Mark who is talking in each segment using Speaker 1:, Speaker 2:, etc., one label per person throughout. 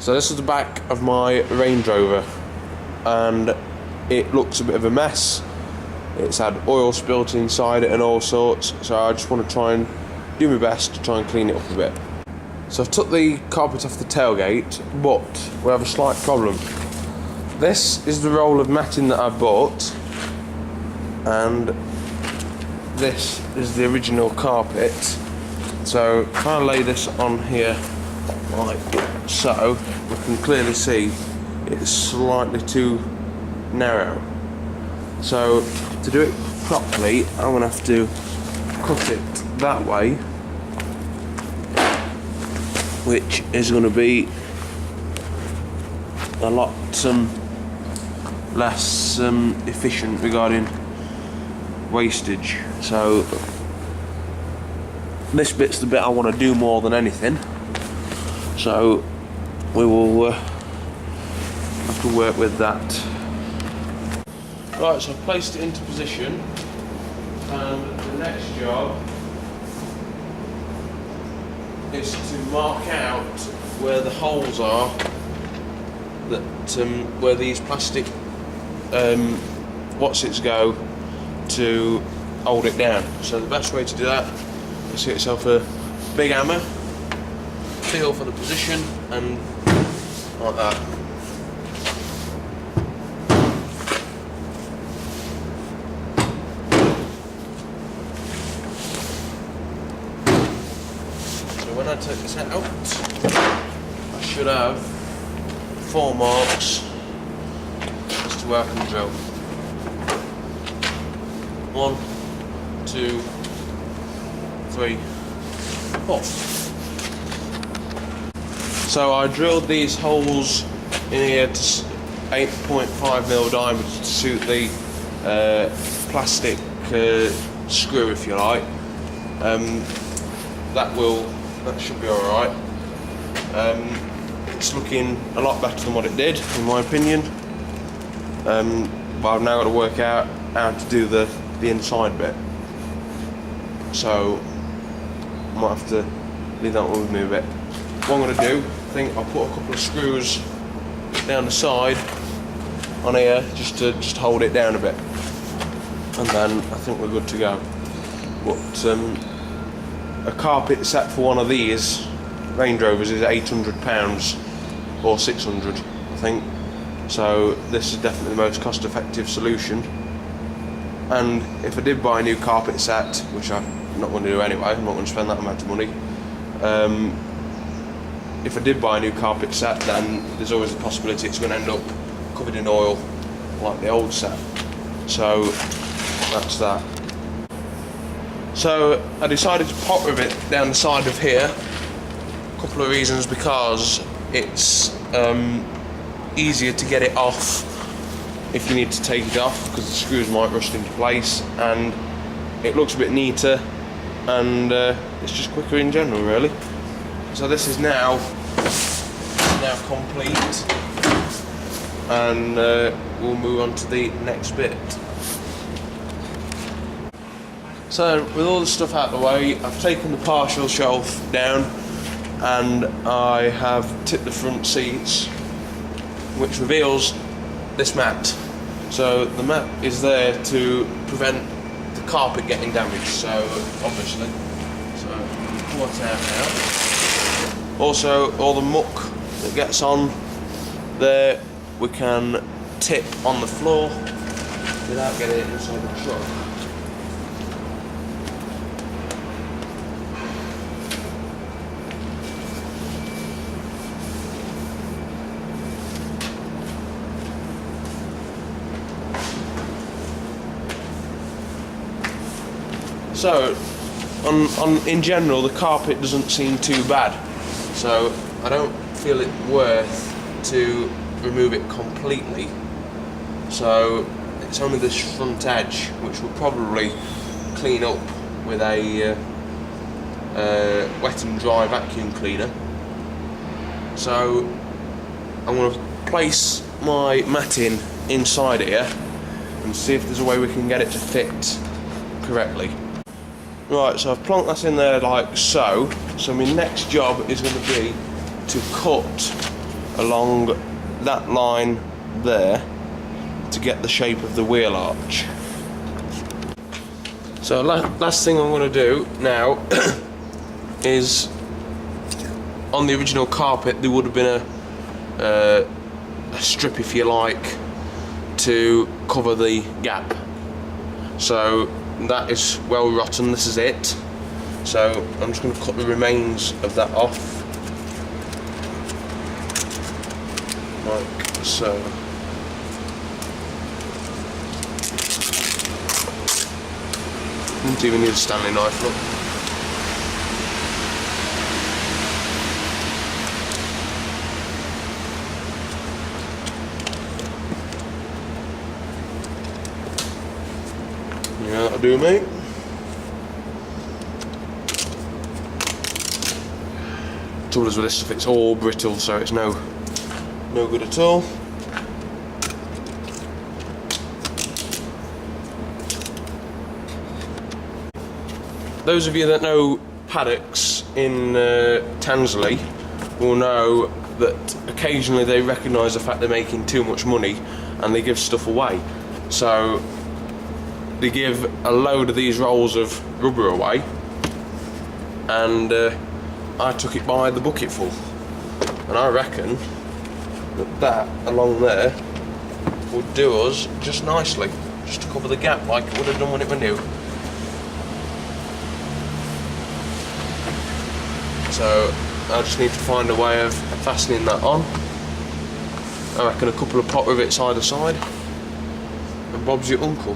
Speaker 1: So this is the back of my Range Rover, and it looks a bit of a mess. It's had oil spilt inside it and all sorts, so I just want to try and do my best to try and clean it up a bit. So I've took the carpet off the tailgate, but we have a slight problem. This is the roll of matting that I bought, and this is the original carpet. So if I lay this on here like so, we can clearly see it's slightly too narrow. So to do it properly, I'm going to have to cut it that way, which is going to be a lot less efficient regarding wastage. So this bit's the bit I want to do more than anything, so we will have to work with that. Right, so I've placed it into position, and the next job is to mark out where the holes are, that where these plastic what's-its go to hold it down. So the best way to do that is get yourself a big hammer, feel for the position, and like that. So when I take this out, I should have 4 marks as to where I can drill. 1, 2, 3, 4. So I drilled these holes in here to 8.5mm diameter to suit the plastic screw, if you like. That should be alright. It's looking a lot better than what it did, in my opinion. But I've now got to work out how to do the inside bit. So I might have to leave that one with me a bit. What I'm going to do, I think I'll put a couple of screws down the side on here just to hold it down a bit, and then I think we're good to go. But a carpet set for one of these Range Rovers is £800 or 600, I think. So this is definitely the most cost-effective solution. And if I did buy a new carpet set, which I'm not going to do anyway, I'm not going to spend that amount of money. If I did buy a new carpet set, then there's always a possibility it's going to end up covered in oil like the old set. So that's that. So I decided to pot rivet down the side of here. A couple of reasons: because it's easier to get it off if you need to take it off, because the screws might rust into place, and it looks a bit neater, and it's just quicker in general, really. So this is now complete, and we'll move on to the next bit. So with all the stuff out of the way, I've taken the partial shelf down, and I have tipped the front seats, which reveals this mat. So the mat is there to prevent the carpet getting damaged, so obviously. So pull that out now. Also, all the muck that gets on there, we can tip on the floor without getting it inside the truck. So, in general, the carpet doesn't seem too bad, so I don't feel it worth to remove it completely. So it's only this front edge, which we'll probably clean up with a wet and dry vacuum cleaner. So I'm going to place my matting inside here and see if there's a way we can get it to fit correctly. Right, so I've plonked that in there like so. So my next job is going to be to cut along that line there to get the shape of the wheel arch. So last thing I'm going to do now is, on the original carpet there would have been a strip, if you like, to cover the gap. So that is well rotten. This is it. So I'm just going to cut the remains of that off, like so. Didn't even need a Stanley knife, look. Yeah, that'll do, mate. Trouble is with this stuff, it's all brittle, so it's no good at all. Those of you that know paddocks in Tansley will know that occasionally they recognise the fact they're making too much money and they give stuff away. So they give a load of these rolls of rubber away, and I took it by the bucketful, and I reckon that along there would do us just nicely, just to cover the gap like it would have done when it was new. So I just need to find a way of fastening that on. I reckon a couple of pot rivets either side, and Bob's your uncle.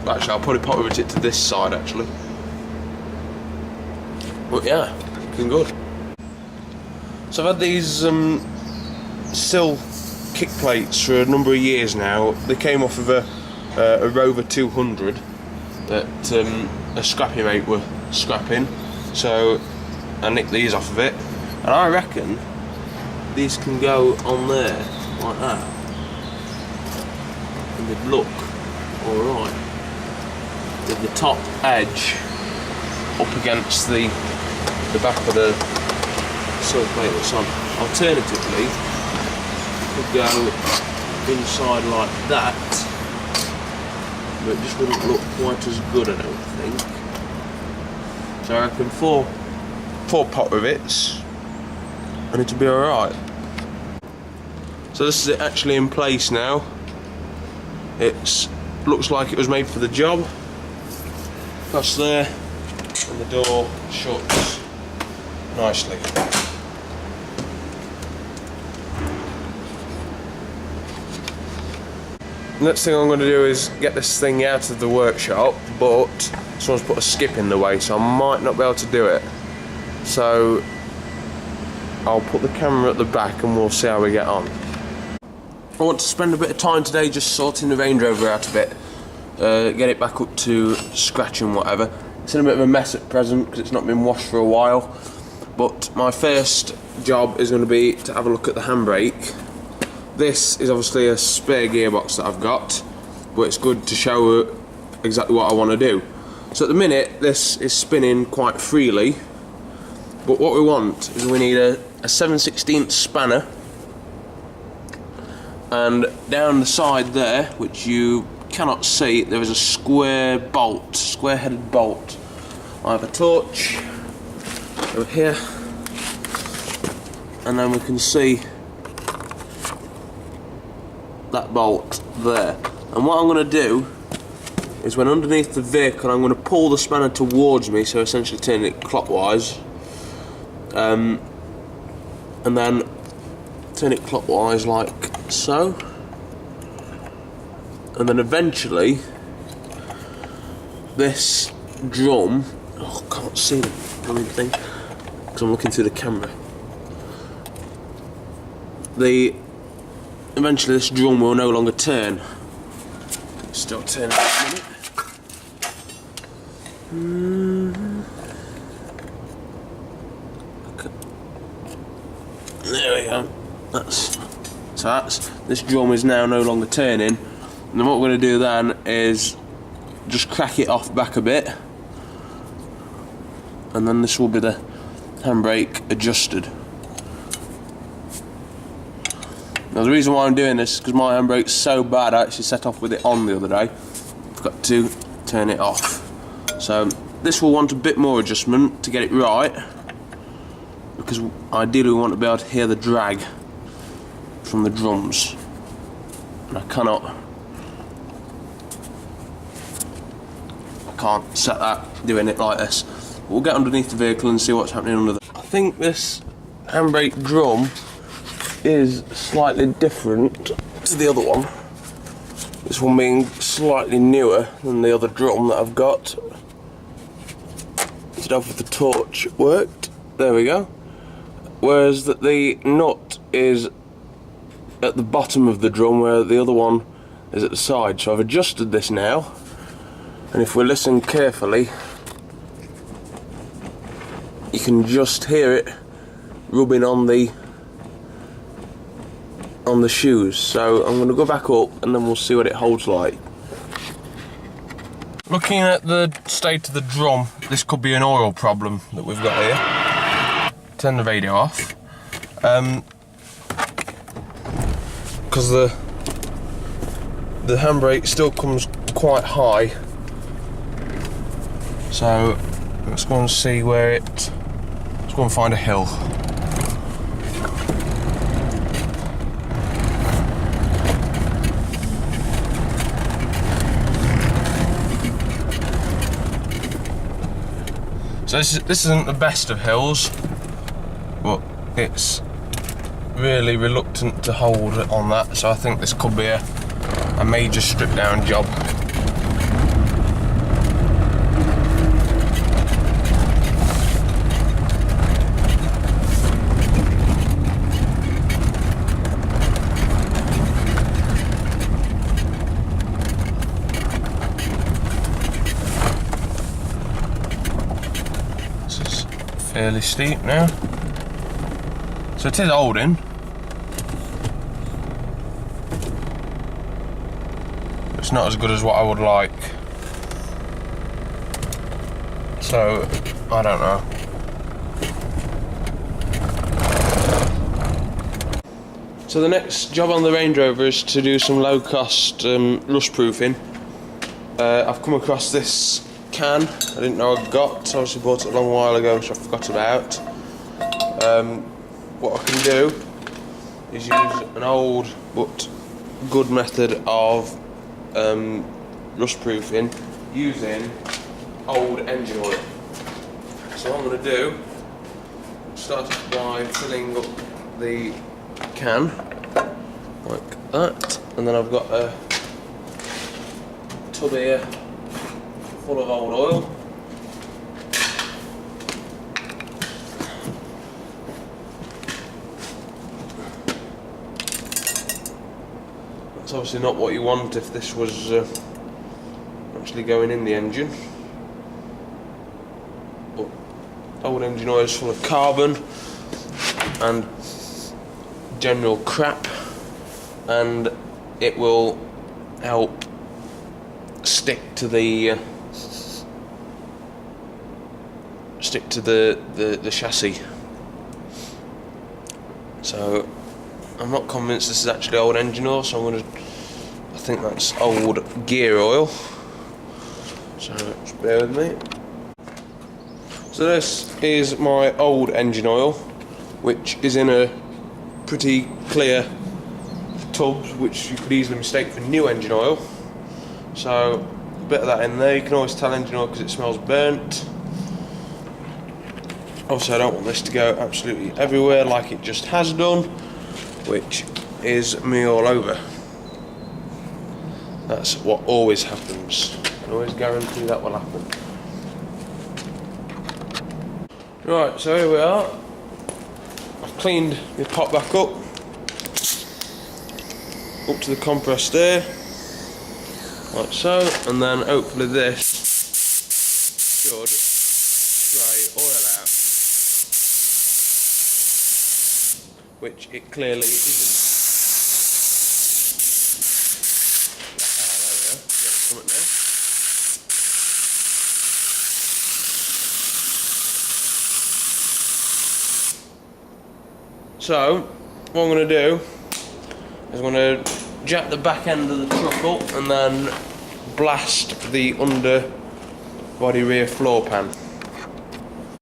Speaker 1: Actually, I'll probably pot rivet it to this side actually. But yeah, looking good. So I've had these sill kick plates for a number of years now. They came off of a Rover 200 that a scrappy mate were scrapping. So I nicked these off of it, and I reckon these can go on there like that, and they'd look alright with the top edge up against the back of the sill plate that's on. Alternatively, could go inside like that, but it just wouldn't look quite as good, I don't think. So I reckon four pot rivets and it'll be alright. So this is it actually in place now. It looks like it was made for the job. Across there, and the door shuts nicely. Next thing I'm going to do is get this thing out of the workshop, but someone's put a skip in the way, so I might not be able to do it. So I'll put the camera at the back and we'll see how we get on. I want to spend a bit of time today just sorting the Range Rover out a bit, get it back up to scratch and whatever. It's in a bit of a mess at present because it's not been washed for a while, but my first job is going to be to have a look at the handbrake. This is obviously a spare gearbox that I've got, but it's good to show exactly what I want to do. So at the minute this is spinning quite freely, but what we want is we need a 7/16 spanner, and down the side there, which you cannot see, there is a square-headed bolt. I have a torch over here, and then we can see that bolt there. And what I'm going to do is, when underneath the vehicle, I'm going to pull the spanner towards me, so essentially turning it clockwise, and then turn it clockwise like so, and then eventually this drum, oh, I can't see the blooming thing because I'm looking through the camera. Eventually this drum will no longer turn. It's still turning in a minute. Okay. There we go. This drum is now no longer turning, and then what we're going to do then is just crack it off back a bit, and then this will be the handbrake adjusted. Now the reason why I'm doing this is because my handbrake's so bad I actually set off with it on the other day. I've got to turn it off. So this will want a bit more adjustment to get it right, because ideally we want to be able to hear the drag from the drums. And I can't set that doing it like this. We'll get underneath the vehicle and see what's happening under I think this handbrake drum is slightly different to the other one. This one being slightly newer than the other drum that I've got. Instead of the torch worked. There we go. Whereas that the nut is at the bottom of the drum, where the other one is at the side. So I've adjusted this now, and if we listen carefully, you can just hear it rubbing on the shoes. So I'm going to go back up and then we'll see what it holds like. Looking at the state of the drum, this could be an oil problem that we've got here. Turn the radio off. Because the handbrake still comes quite high. So let's go and see where let's go and find a hill. So this isn't the best of hills, but it's really reluctant to hold on that, so I think this could be a major strip down job. Fairly steep now, so it is holding. It's not as good as what I would like, so I don't know. So the next job on the Range Rover is to do some low-cost rust proofing. I've come across this can I didn't know I'd got. Obviously bought it a long while ago, which I forgot about. What I can do is use an old but good method of rust proofing using old engine oil. So what I'm going to do, start by filling up the can like that, and then I've got a tub here full of old oil. That's obviously not what you want if this was actually going in the engine. But old engine oil is full of carbon and general crap, and it will help stick to the chassis. So I'm not convinced this is actually old engine oil, so I think that's old gear oil. So just bear with me. So this is my old engine oil, which is in a pretty clear tub, which you could easily mistake for new engine oil. So a bit of that in there. You can always tell engine oil because it smells burnt. Obviously I don't want this to go absolutely everywhere like it just has done, which is me all over. That's what always happens. I can always guarantee that will happen. Right, so here we are. I've cleaned the pot back up to the compressed air, like so, and then hopefully this should spray oil out, which it clearly isn't. There we go, get something there. So, what I'm going to do is I'm going to jack the back end of the truck up and then blast the underbody rear floor pan.